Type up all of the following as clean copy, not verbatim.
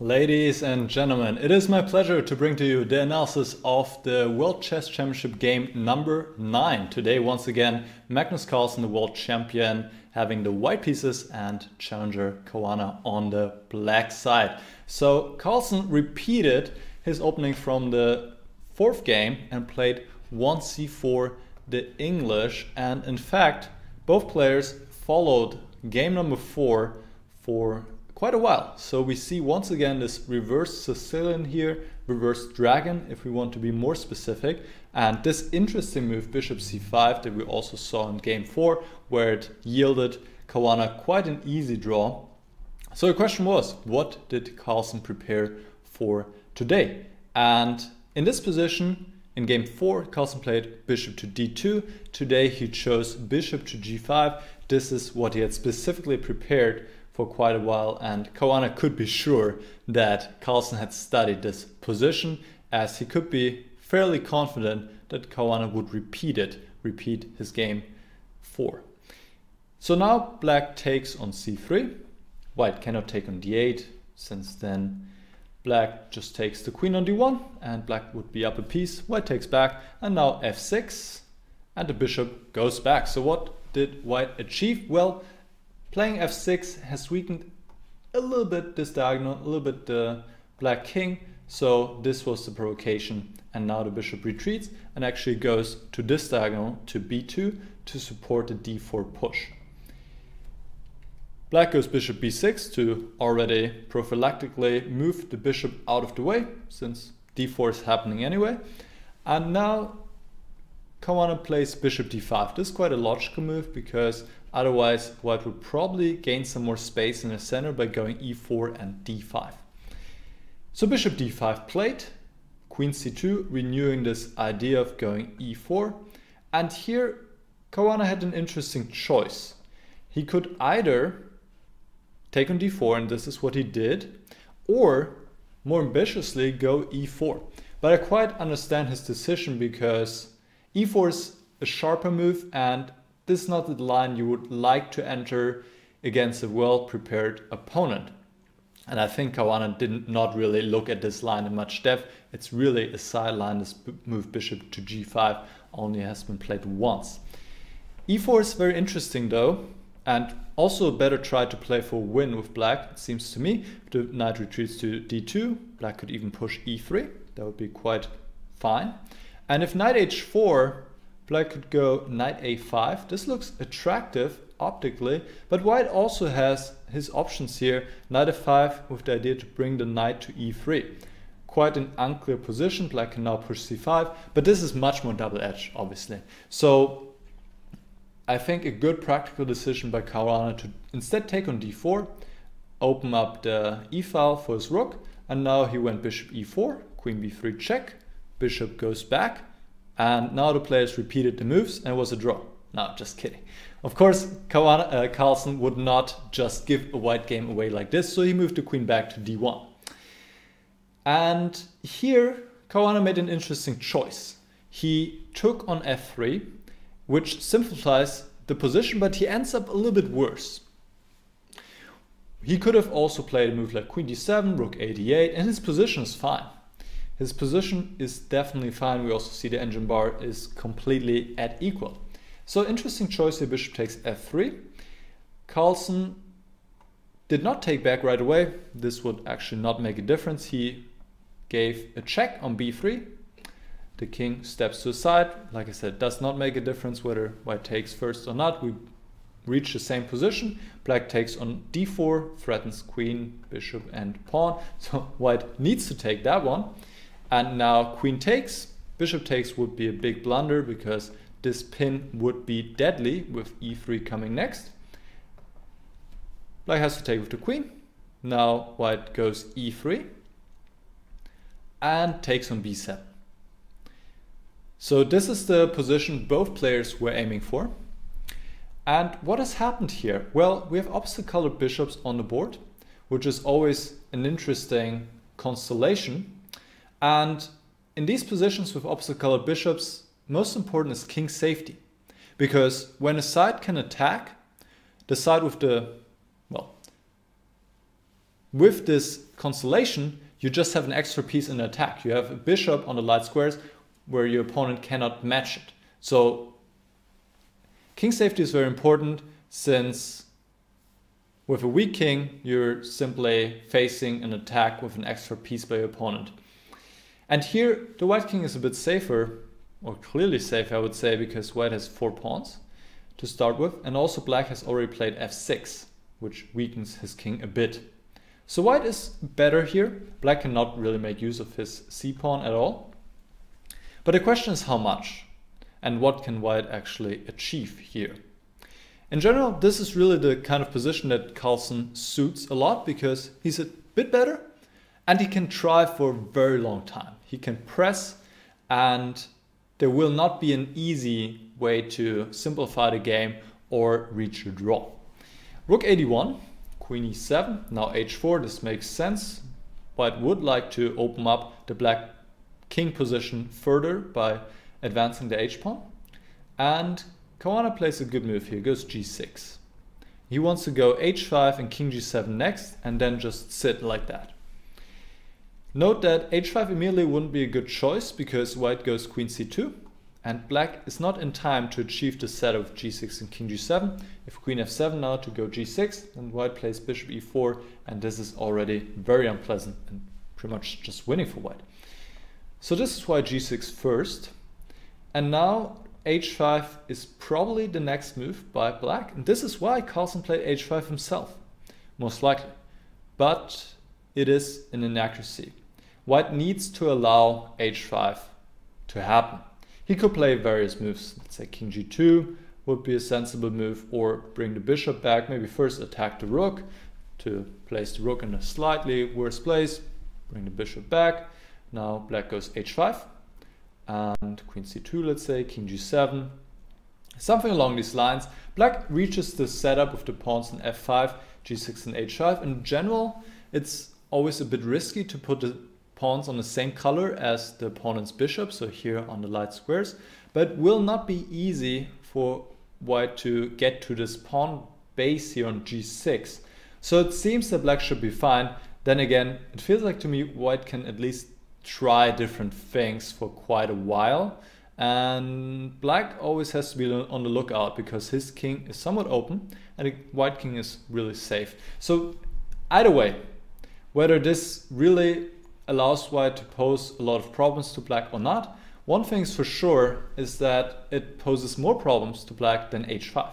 Ladies and gentlemen, it is my pleasure to bring to you the analysis of the World Chess Championship game number 9. Today, once again, Magnus Carlsen, the world champion, having the white pieces and challenger Caruana on the black side. So Carlsen repeated his opening from the 4th game and played 1c4 the English. And in fact, both players followed game number 4 for quite a while. So we see once again this reverse Sicilian here, reverse dragon if we want to be more specific, and this interesting move bishop c5 that we also saw in game 4 where it yielded Caruana quite an easy draw. So the question was, what did Carlsen prepare for today? And in this position in game 4 Carlsen played bishop to d2. Today he chose bishop to g5. This is what he had specifically prepared for quite a while, and Caruana could be sure that Carlsen had studied this position, as he could be fairly confident that Caruana would repeat his game 4. So now black takes on c3. White cannot take on d8, since then black just takes the queen on d1 and black would be up a piece. White takes back, and now f6, and the bishop goes back. So what did white achieve? Well, playing f6 has weakened a little bit this diagonal, a little bit the black king. So this was the provocation, and now the bishop retreats and actually goes to this diagonal to b2 to support the d4 push. Black goes bishop b6 to already prophylactically move the bishop out of the way, since d4 is happening anyway. And now Caruana plays bishop d5. This is quite a logical move, because otherwise white would probably gain some more space in the center by going e4 and d5. So bishop d5 played, queen c2, renewing this idea of going e4. And here Caruana had an interesting choice. He could either take on d4, and this is what he did, or more ambitiously go e4. But I quite understand his decision, because e4 is a sharper move, and this is not the line you would like to enter against a well-prepared opponent. And I think Caruana did not really look at this line in much depth. It's really a sideline. This move bishop to g5 only has been played once. e4 is very interesting though, and also a better try to play for a win with black, it seems to me. If the knight retreats to d2, black could even push e3. That would be quite fine. And if knight h4, black could go knight a5. This looks attractive optically, but white also has his options here. Knight f5 with the idea to bring the knight to e3. Quite an unclear position. Black can now push c5, but this is much more double-edged, obviously. So I think a good practical decision by Caruana to instead take on d4, open up the e-file for his rook, and now he went bishop e4, queen b3 check, bishop goes back, and now the players repeated the moves and it was a draw. No, just kidding. Of course, Carlsen would not just give a white game away like this, so he moved the queen back to d1. And here Caruana made an interesting choice. He took on f3, which simplifies the position, but he ends up a little bit worse. He could have also played a move like queen d7, rook a d8, and his position is fine. His position is definitely fine. We also see the engine bar is completely at equal. So interesting choice here, bishop takes f3. Carlsen did not take back right away. This would actually not make a difference. He gave a check on b3. The king steps to the side. Like I said, does not make a difference whether white takes first or not. We reach the same position. Black takes on d4, threatens queen, bishop, and pawn. So white needs to take that one. And now queen takes. Bishop takes would be a big blunder, because this pin would be deadly with e3 coming next. Black has to take with the queen. Now white goes e3 and takes on b7. So this is the position both players were aiming for. And what has happened here? Well, we have opposite colored bishops on the board, which is always an interesting constellation. And in these positions with opposite colored bishops, most important is king safety. Because when a side can attack, the side with the, well, with this constellation, you just have an extra piece in attack. You have a bishop on the light squares where your opponent cannot match it. So king safety is very important, since with a weak king, you're simply facing an attack with an extra piece by your opponent. And here, the white king is a bit safer, or clearly safe, I would say, because white has 4 pawns to start with, and also black has already played f6, which weakens his king a bit. So white is better here. Black cannot really make use of his c-pawn at all. But the question is how much, and what can white actually achieve here? In general, this is really the kind of position that Carlsen suits a lot, because he's a bit better and he can try for a very long time. He can press, and there will not be an easy way to simplify the game or reach a draw. Rook 81, queen e7, now h4, this makes sense. White would like to open up the black king position further by advancing the h-pawn. And Caruana plays a good move here, goes g6. He wants to go h5 and king g7 next, and then just sit like that. Note that h5 immediately wouldn't be a good choice, because white goes queen c2, and black is not in time to achieve the set of g6 and king g7. If queen f7 now to go g6, then white plays bishop e4, and this is already very unpleasant and pretty much just winning for white. So this is why g6 first, and now h5 is probably the next move by black, and this is why Carlsen played h5 himself, most likely. But it is an inaccuracy. White needs to allow h5 to happen. He could play various moves. Let's say king g2 would be a sensible move, or bring the bishop back, maybe first attack the rook to place the rook in a slightly worse place, bring the bishop back. Now black goes h5 and queen c2, let's say, king g7, something along these lines. Black reaches the setup with the pawns in f5, g6 and h5. In general, it's always a bit risky to put the pawns on the same color as the opponent's bishop, so here on the light squares, but it will not be easy for white to get to this pawn base here on g6. So it seems that black should be fine. Then again, it feels like to me white can at least try different things for quite a while, and black always has to be on the lookout, because his king is somewhat open and the white king is really safe. So either way, whether this really allows white to pose a lot of problems to black or not, one thing is for sure is that it poses more problems to black than h5.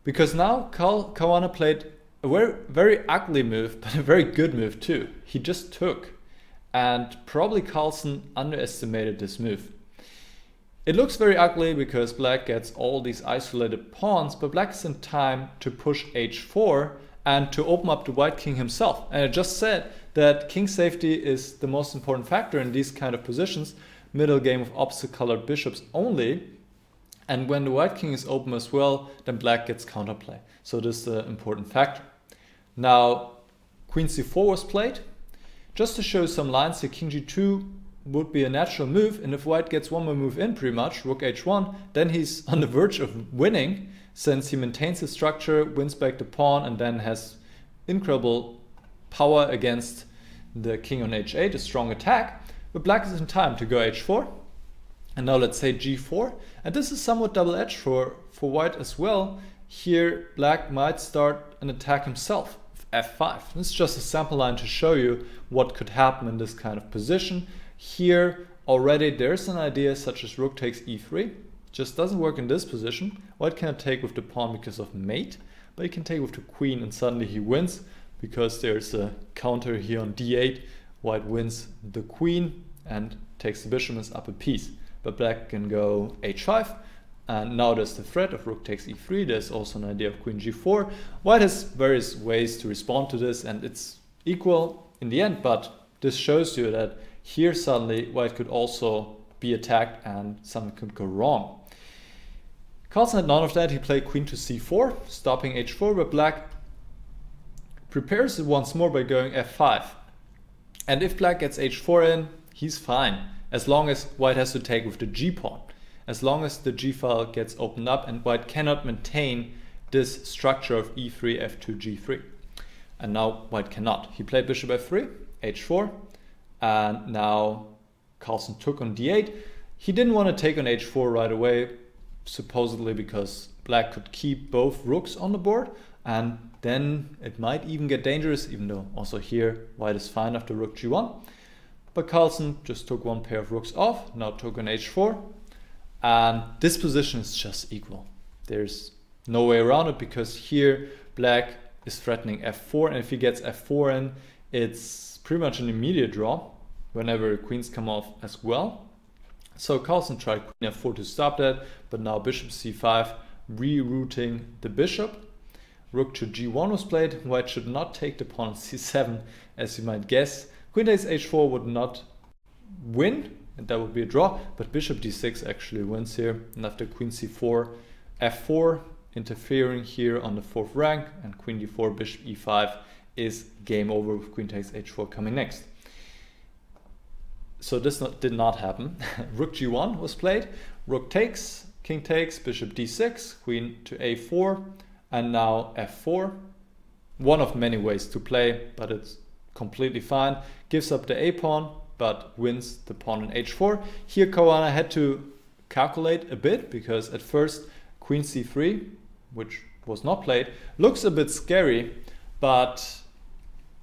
Because now Caruana played a very ugly move, but a very good move too. He just took, and probably Carlsen underestimated this move. It looks very ugly because black gets all these isolated pawns, but black is in time to push h4 and to open up the white king himself. And I just said that king safety is the most important factor in these kind of positions, middle game of opposite colored bishops only. And when the white king is open as well, then black gets counterplay. So this is the important factor. Now, queen c4 was played. Just to show some lines here, king g2 would be a natural move, and if white gets one more move in pretty much, rook h1, then he's on the verge of winning, since he maintains his structure, wins back the pawn, and then has incredible power against the king on h8, a strong attack. But black is in time to go h4, and now let's say g4, and this is somewhat double-edged for white as well. Here black might start an attack himself with f5. This is just a sample line to show you what could happen in this kind of position. Here already there's an idea such as rook takes e3. Just doesn't work in this position. White cannot take with the pawn because of mate, but he can take with the queen, and suddenly he wins because there's a counter here on d8. White wins the queen and takes the bishop and is up a piece. But black can go h5, and now there's the threat of rook takes e3. There's also an idea of queen g4. White has various ways to respond to this, and it's equal in the end, but this shows you that here suddenly white could also be attacked and something could go wrong. Carlsen had none of that. He played queen to c4, stopping h4, but black prepares it once more by going f5. And if black gets h4 in, he's fine, as long as white has to take with the g-pawn. As long as the g-file gets opened up and white cannot maintain this structure of e3, f2, g3. and now white cannot. He played bishop f3, h4, and now Carlsen took on d8. He didn't want to take on h4 right away, supposedly because black could keep both rooks on the board, and then it might even get dangerous, even though also here white is fine after rook g1. But Carlsen just took one pair of rooks off, now took on h4, and this position is just equal. There's no way around it, because here black is threatening f4, and if he gets f4 in, it's pretty much an immediate draw whenever queens come off as well. So Carlsen tried queen f4 to stop that, but now bishop c5, rerouting the bishop. Rook to g1 was played. White should not take the pawn on c7, as you might guess. Queen takes h4 would not win, and that would be a draw, but bishop d6 actually wins here. And after queen c4, f4, interfering here on the 4th rank, and queen d4, bishop e5 is game over with queen takes h4 coming next. So this did not happen. Rook g1 was played. Rook takes, king takes, bishop d6, queen to a4, and now f4. One of many ways to play, but it's completely fine. Gives up the a pawn, but wins the pawn on h4. Here Caruana had to calculate a bit, because at first queen c3, which was not played, looks a bit scary, but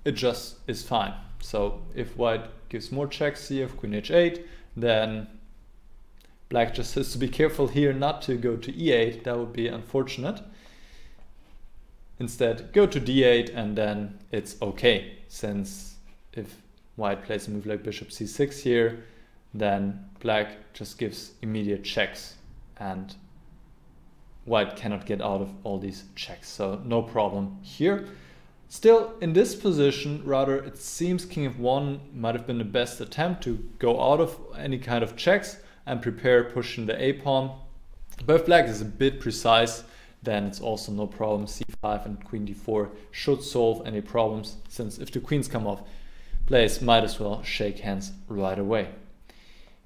it just is fine. So if white gives more checks here, queen h8, then black just has to be careful here not to go to e8. That would be unfortunate. Instead, go to d8, and then it's okay, since if white plays a move like bishop c6 here, then black just gives immediate checks, and white cannot get out of all these checks, so no problem here. Still, in this position, rather, it seems king f1 might have been the best attempt to go out of any kind of checks and prepare pushing the a pawn. But if black is a bit precise, then it's also no problem. c5 and queen d4 should solve any problems, since if the queens come off, players might as well shake hands right away.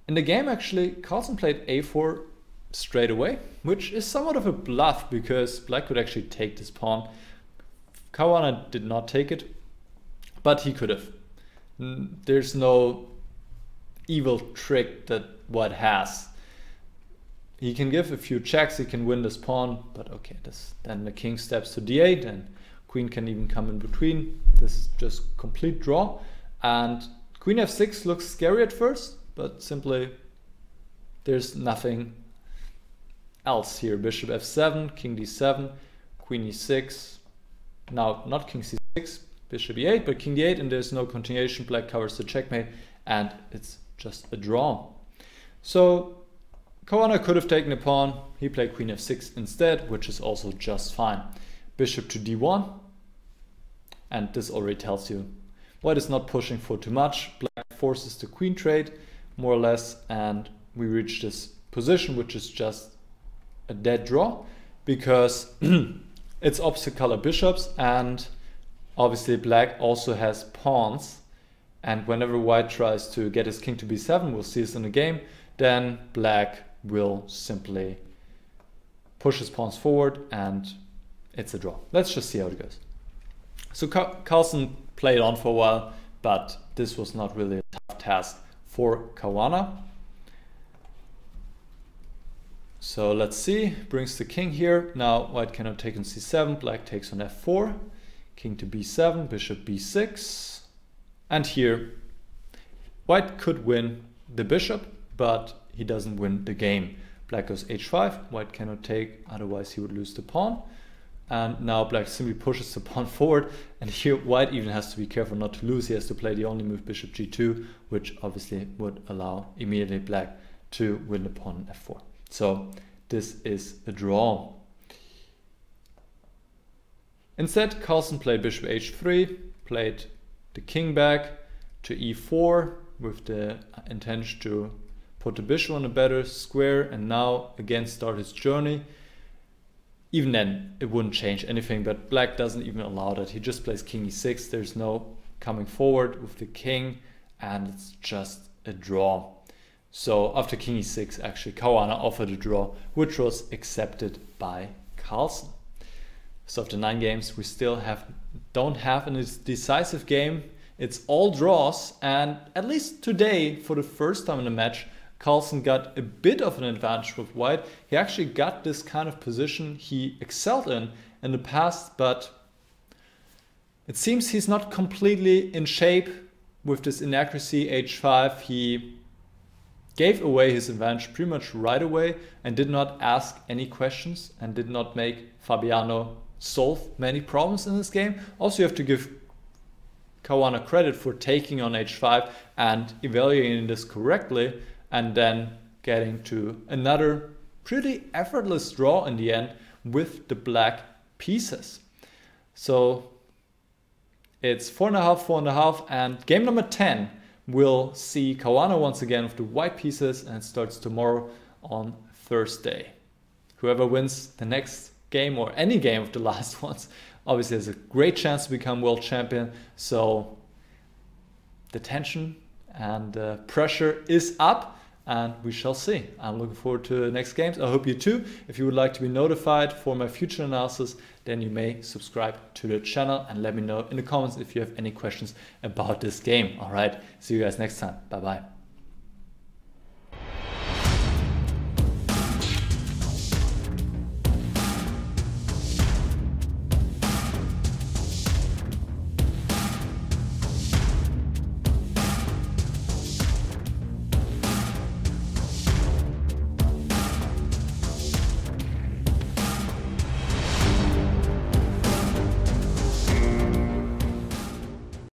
In the game, actually, Carlsen played a4 straight away, which is somewhat of a bluff, because black could actually take this pawn. Caruana did not take it, but he could have. There's no evil trick that white has. He can give a few checks, he can win this pawn, but okay, then the king steps to d8, and queen can even come in between. This is just complete draw, and queen f6 looks scary at first, but simply there's nothing else here. Bishop f7, king d7, queen e6. Now, not king c6, bishop e8, but king d8, and there's no continuation. Black covers the checkmate, and it's just a draw. So Caruana could have taken a pawn. He played queen f6 instead, which is also just fine. Bishop to d1, and this already tells you white is not pushing for too much. Black forces the queen trade, more or less, and we reach this position, which is just a dead draw, because it's opposite color bishops, and obviously black also has pawns, and whenever white tries to get his king to b7, we'll see this in the game, then black will simply push his pawns forward, and it's a draw. Let's just see how it goes. So Carlsen played on for a while, but this was not really a tough task for Caruana. So let's see, brings the king here. Now white cannot take on c7, black takes on f4, king to b7, bishop b6. And here, white could win the bishop, but he doesn't win the game. Black goes h5, white cannot take, otherwise he would lose the pawn. And now black simply pushes the pawn forward, and here white even has to be careful not to lose. He has to play the only move, bishop g2, which obviously would allow immediately black to win the pawn on f4. So this is a draw. Instead, Carlsen played bishop h3, played the king back to e4 with the intention to put the bishop on a better square, and now again start his journey. Even then, it wouldn't change anything, but black doesn't even allow that. He just plays king e6. There's no coming forward with the king, and it's just a draw. So after king e6, actually, Caruana offered a draw, which was accepted by Carlsen. So after 9 games, we still have don't have a decisive game. It's all draws, and at least today, for the first time in the match, Carlsen got a bit of an advantage with white. He actually got this kind of position he excelled in the past, but it seems he's not completely in shape with this inaccuracy h5. He gave away his advantage pretty much right away and did not ask any questions and did not make Fabiano solve many problems in this game. Also, you have to give Caruana credit for taking on h5 and evaluating this correctly, and then getting to another pretty effortless draw in the end with the black pieces. So it's 4.5, 4.5, and game number 10 will see Caruana once again with the white pieces, and it starts tomorrow on Thursday. Whoever wins the next game or any game of the last ones obviously has a great chance to become world champion. So the tension and the pressure is up, and we shall see. I'm looking forward to the next games. I hope you too. If you would like to be notified for my future analysis, then you may subscribe to the channel and let me know in the comments if you have any questions about this game. All right, see you guys next time. Bye bye.